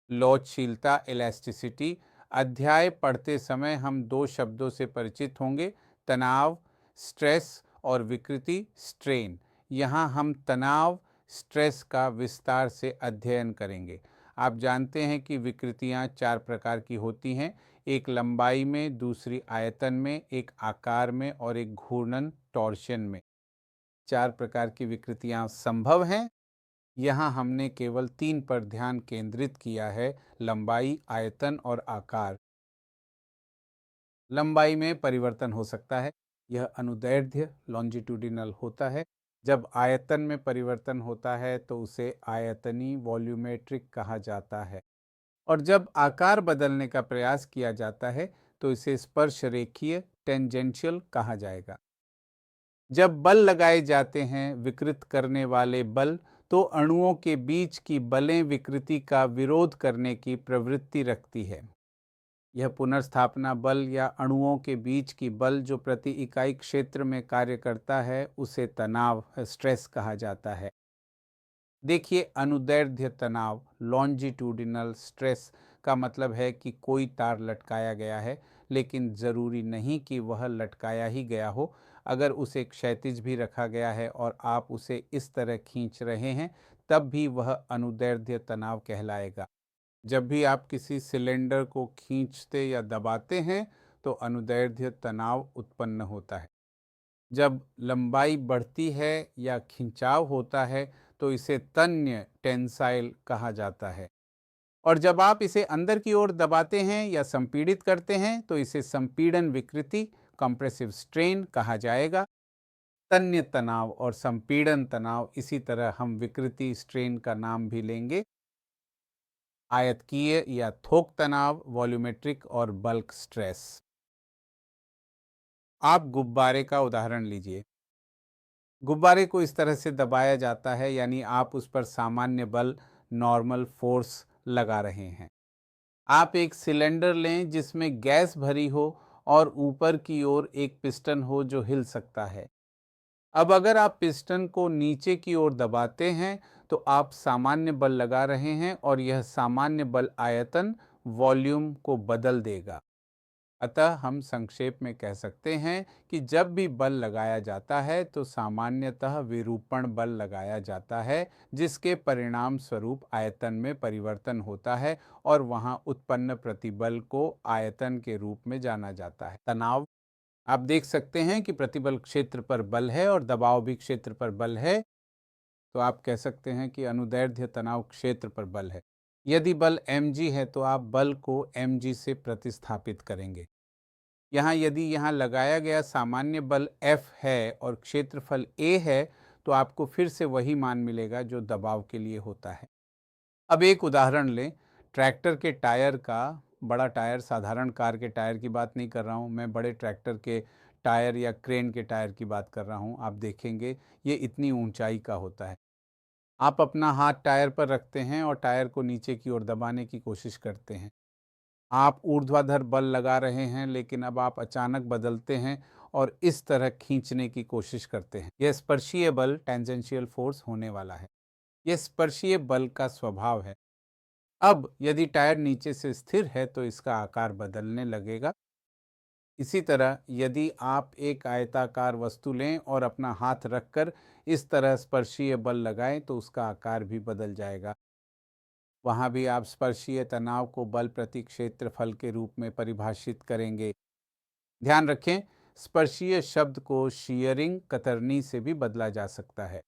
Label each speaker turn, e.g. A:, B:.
A: लौचशीलता, elasticity. अध्याय पढ़ते समय हम दो शब्दों से परिचित होंगे, तनाव, स्ट्रेस, और विकृति, स्ट्रेन। यहाँ हम तनाव, स्ट्रेस का विस्तार से अध्ययन करेंगे। आप जानते हैं कि विकृतियाँ चार प्रकार की होती हैं, एक लंबाई में, दूसरी आयतन में, एक आकार में और एक घूर्णन, टॉर्शन में। चार प्रकार की विकृतियाँ संभव हैं। यहाँ हमने केवल तीन पर ध्यान केंद्रित किया है, लंबाई, आयतन और आकार। लंबाई में परिवर्तन हो सकता है, यह अनुदैर्ध्य, लॉन्जिट्यूडिनल होता है। जब आयतन में परिवर्तन होता है तो उसे आयतनी, वॉल्यूमेट्रिक कहा जाता है। और जब आकार बदलने का प्रयास किया जाता है तो इसे स्पर्श रेखीय, टेंजेंशियल कहा जाएगा। जब बल लगाए जाते हैं, विकृत करने वाले बल, तो अणुओं के बीच की बलें विकृति का विरोध करने की प्रवृत्ति रखती है। यह पुनर्स्थापना बल या अणुओं के बीच की बल जो प्रति इकाई क्षेत्र में कार्य करता है, उसे तनाव, स्ट्रेस कहा जाता है। देखिए, अनुदैर्ध्य तनाव, लॉन्जिट्यूडिनल स्ट्रेस का मतलब है कि कोई तार लटकाया गया है, लेकिन ज़रूरी नहीं कि वह लटकाया ही गया हो। अगर उसे क्षैतिज भी रखा गया है और आप उसे इस तरह खींच रहे हैं, तब भी वह अनुदैर्ध्य तनाव कहलाएगा। जब भी आप किसी सिलेंडर को खींचते या दबाते हैं, तो अनुदैर्ध्य तनाव उत्पन्न होता है। जब लंबाई बढ़ती है या खिंचाव होता है, तो इसे तन्य, टेंसाइल कहा जाता है। और जब आप इसे अंदर की ओर दबाते हैं या संपीड़ित करते हैं, तो इसे संपीड़न विकृति, कंप्रेसिव स्ट्रेन कहा जाएगा। तन्य तनाव और संपीड़न तनाव, इसी तरह हम विकृति, स्ट्रेन का नाम भी लेंगे। आयतकीय या थोक तनाव, वॉल्यूमेट्रिक और बल्क स्ट्रेस। आप गुब्बारे का उदाहरण लीजिए। गुब्बारे को इस तरह से दबाया जाता है, यानी आप उस पर सामान्य बल, नॉर्मल फोर्स लगा रहे हैं। आप एक सिलेंडर लें जिसमें गैस भरी हो और ऊपर की ओर एक पिस्टन हो जो हिल सकता है। अब अगर आप पिस्टन को नीचे की ओर दबाते हैं, तो आप सामान्य बल लगा रहे हैं और यह सामान्य बल आयतन, वॉल्यूम को बदल देगा। अतः हम संक्षेप में कह सकते हैं कि जब भी बल लगाया जाता है तो सामान्यतः विरूपण बल लगाया जाता है, जिसके परिणाम स्वरूप आयतन में परिवर्तन होता है और वहां उत्पन्न प्रतिबल को आयतन के रूप में जाना जाता है। तनाव, आप देख सकते हैं कि प्रतिबल क्षेत्र पर बल है और दबाव भी क्षेत्र पर बल है, तो आप कह सकते हैं कि अनुदैर्ध्य तनाव क्षेत्र पर बल है। यदि बल mg है तो आप बल को mg से प्रतिस्थापित करेंगे। यदि यहाँ लगाया गया सामान्य बल F है और क्षेत्रफल A है, तो आपको फिर से वही मान मिलेगा जो दबाव के लिए होता है। अब एक उदाहरण लें, ट्रैक्टर के टायर का। बड़ा टायर, साधारण कार के टायर की बात नहीं कर रहा हूँ मैं, बड़े ट्रैक्टर के टायर या क्रेन के टायर की बात कर रहा हूँ। आप देखेंगे ये इतनी ऊंचाई का होता है। आप अपना हाथ टायर पर रखते हैं और टायर को नीचे की ओर दबाने की कोशिश करते हैं। आप ऊर्ध्वाधर बल लगा रहे हैं, लेकिन अब आप अचानक बदलते हैं और इस तरह खींचने की कोशिश करते हैं। यह स्पर्शीय बल, टेंजेंशियल फोर्स होने वाला है। यह स्पर्शीय बल का स्वभाव है। अब यदि टायर नीचे से स्थिर है तो इसका आकार बदलने लगेगा। इसी तरह यदि आप एक आयताकार वस्तु लें और अपना हाथ रखकर इस तरह स्पर्शीय बल लगाएं, तो उसका आकार भी बदल जाएगा। वहाँ भी आप स्पर्शीय तनाव को बल प्रति क्षेत्रफल के रूप में परिभाषित करेंगे। ध्यान रखें, स्पर्शीय शब्द को शीयरिंग, कतरनी से भी बदला जा सकता है।